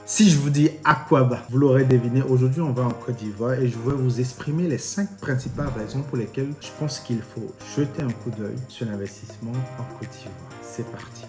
Si je vous dis Aquaba, vous l'aurez deviné, aujourd'hui on va en Côte d'Ivoire et je vais vous exprimer les 5 principales raisons pour lesquelles je pense qu'il faut jeter un coup d'œil sur l'investissement en Côte d'Ivoire. C'est parti.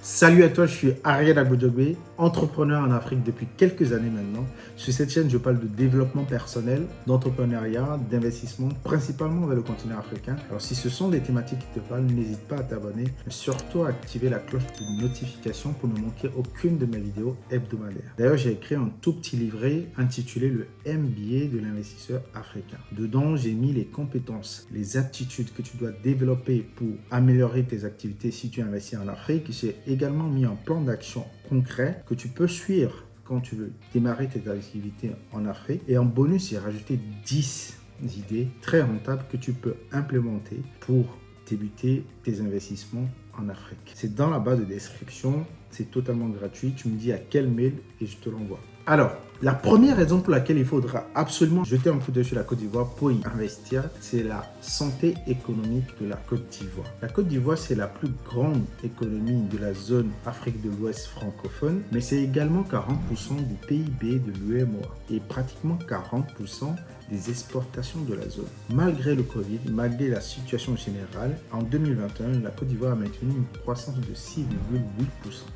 Salut à toi, je suis Ariel Agoudjobé, entrepreneur en Afrique depuis quelques années maintenant. Sur cette chaîne, je parle de développement personnel, d'entrepreneuriat, d'investissement, principalement vers le continent africain. Alors si ce sont des thématiques qui te parlent, n'hésite pas à t'abonner, mais surtout à activer la cloche de notification pour ne manquer aucune de mes vidéos hebdomadaires. D'ailleurs, j'ai écrit un tout petit livret intitulé le MBA de l'investisseur africain. Dedans, j'ai mis les compétences, les aptitudes que tu dois développer pour améliorer tes activités si tu investis en Afrique. J'ai également mis un plan d'action concret que tu peux suivre quand tu veux démarrer tes activités en Afrique. Et en bonus, j'ai rajouté 10 idées très rentables que tu peux implémenter pour débuter tes investissements en Afrique. C'est dans la barre de description, c'est totalement gratuit. Tu me dis à quel mail et je te l'envoie. Alors, la première raison pour laquelle il faudra absolument jeter un coup d'œil sur la Côte d'Ivoire pour y investir, c'est la santé économique de la Côte d'Ivoire. La Côte d'Ivoire, c'est la plus grande économie de la zone Afrique de l'Ouest francophone, mais c'est également 40% du PIB de l'UEMOA et pratiquement 40% des exportations de la zone. Malgré le Covid, malgré la situation générale, en 2021, la Côte d'Ivoire a maintenu une croissance de 6,8%.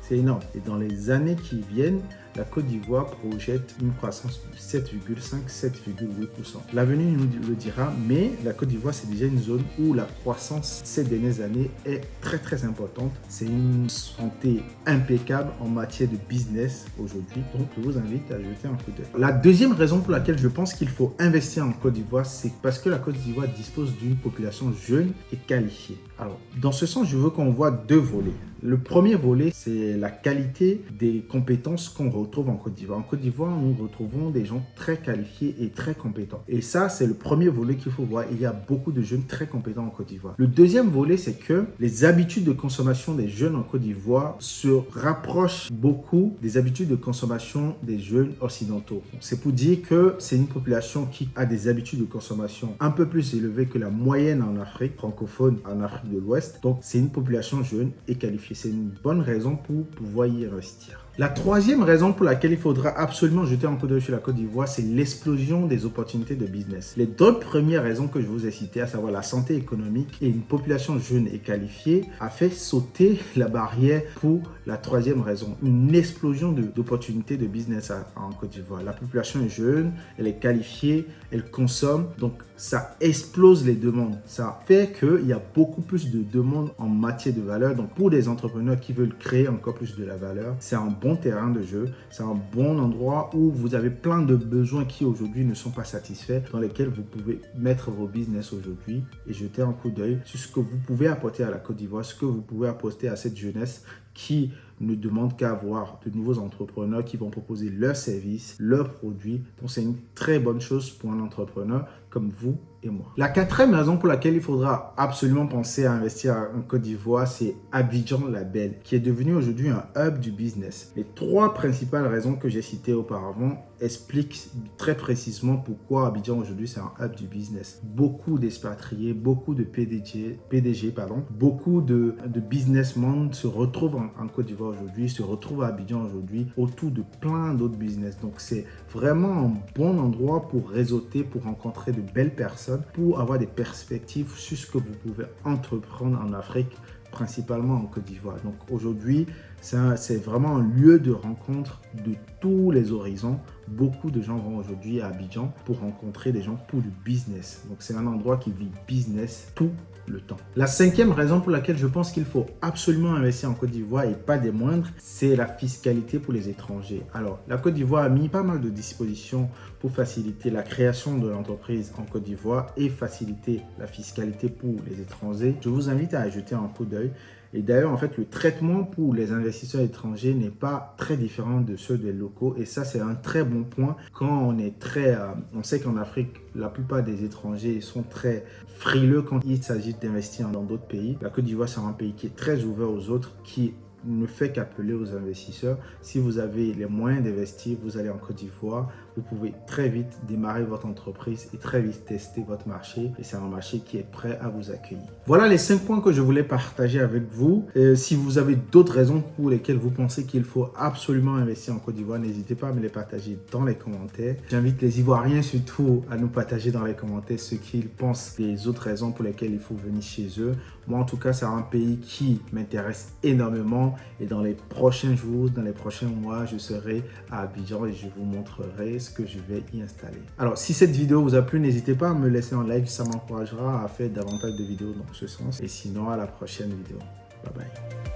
C'est énorme. Et dans les années qui viennent, la Côte d'Ivoire projette une croissance de 7,5-7,8%. L'avenir nous le dira, mais la Côte d'Ivoire, c'est déjà une zone où la croissance ces dernières années est très importante. C'est une santé impeccable en matière de business aujourd'hui. Donc, je vous invite à jeter un coup d'œil. La deuxième raison pour laquelle je pense qu'il faut investir en Côte d'Ivoire, c'est parce que la Côte d'Ivoire dispose d'une population jeune et qualifiée. Alors, dans ce sens, je veux qu'on voit deux volets. Le premier volet, c'est la qualité des compétences qu'on retrouve en Côte d'Ivoire. En Côte d'Ivoire, nous retrouvons des gens très qualifiés et très compétents. Et ça, c'est le premier volet qu'il faut voir. Il y a beaucoup de jeunes très compétents en Côte d'Ivoire. Le deuxième volet, c'est que les habitudes de consommation des jeunes en Côte d'Ivoire se rapprochent beaucoup des habitudes de consommation des jeunes occidentaux. C'est pour dire que c'est une population qui a des habitudes de consommation un peu plus élevées que la moyenne en Afrique francophone, en Afrique de l'Ouest. Donc, c'est une population jeune et qualifiée. C'est une bonne raison pour pouvoir y investir. La troisième raison pour laquelle il faudra absolument jeter un coup d'œil sur la Côte d'Ivoire, c'est l'explosion des opportunités de business. Les deux premières raisons que je vous ai citées, à savoir la santé économique et une population jeune et qualifiée, a fait sauter la barrière pour la troisième raison, une explosion d'opportunités de business en Côte d'Ivoire. La population est jeune, elle est qualifiée, elle consomme, donc ça explose les demandes. Ça fait qu'il y a beaucoup plus de demandes en matière de valeur. Donc pour des entrepreneurs qui veulent créer encore plus de la valeur, c'est un bon terrain de jeu, c'est un bon endroit où vous avez plein de besoins qui aujourd'hui ne sont pas satisfaits, dans lesquels vous pouvez mettre vos business aujourd'hui et jeter un coup d'œil sur ce que vous pouvez apporter à la Côte d'Ivoire, ce que vous pouvez apporter à cette jeunesse qui ne demande qu'à avoir de nouveaux entrepreneurs qui vont proposer leurs services, leurs produits. Donc c'est une très bonne chose pour un entrepreneur comme vous et moi. La quatrième raison pour laquelle il faudra absolument penser à investir en Côte d'Ivoire, c'est Abidjan la Belle, qui est devenu aujourd'hui un hub du business. Les trois principales raisons que j'ai citées auparavant expliquent très précisément pourquoi Abidjan aujourd'hui c'est un hub du business. Beaucoup d'expatriés, beaucoup de PDG, beaucoup de businessmen se retrouvent en Côte d'Ivoire aujourd'hui, se retrouvent à Abidjan aujourd'hui autour de plein d'autres business. Donc c'est vraiment un bon endroit pour réseauter, pour rencontrer de belles personnes, pour avoir des perspectives sur ce que vous pouvez entreprendre en Afrique, principalement en Côte d'Ivoire. Donc aujourd'hui, c'est vraiment un lieu de rencontre de tous les horizons. Beaucoup de gens vont aujourd'hui à Abidjan pour rencontrer des gens pour du business. Donc c'est un endroit qui vit business tout le temps. La cinquième raison pour laquelle je pense qu'il faut absolument investir en Côte d'Ivoire et pas des moindres, c'est la fiscalité pour les étrangers. Alors, la Côte d'Ivoire a mis pas mal de dispositions pour faciliter la création de l'entreprise en Côte d'Ivoire et faciliter la fiscalité pour les étrangers. Je vous invite à jeter un coup d'œil. Et d'ailleurs, en fait, le traitement pour les investisseurs étrangers n'est pas très différent de ceux des locaux. Et ça, c'est un très bon point quand on est on sait qu'en Afrique, la plupart des étrangers sont très frileux quand il s'agit d'investir dans d'autres pays. La Côte d'Ivoire, c'est un pays qui est très ouvert aux autres, qui ne fait qu'appeler aux investisseurs. Si vous avez les moyens d'investir, vous allez en Côte d'Ivoire, vous pouvez très vite démarrer votre entreprise et très vite tester votre marché. Et c'est un marché qui est prêt à vous accueillir. Voilà les 5 points que je voulais partager avec vous. Si vous avez d'autres raisons pour lesquelles vous pensez qu'il faut absolument investir en Côte d'Ivoire, n'hésitez pas à me les partager dans les commentaires. J'invite les Ivoiriens surtout à nous partager dans les commentaires ce qu'ils pensent des autres raisons pour lesquelles il faut venir chez eux. Moi, en tout cas, c'est un pays qui m'intéresse énormément et dans les prochains jours, dans les prochains mois, je serai à Abidjan et je vous montrerai ce que je vais y installer. Alors, si cette vidéo vous a plu, n'hésitez pas à me laisser un like, ça m'encouragera à faire davantage de vidéos dans ce sens. Et sinon, à la prochaine vidéo. Bye bye.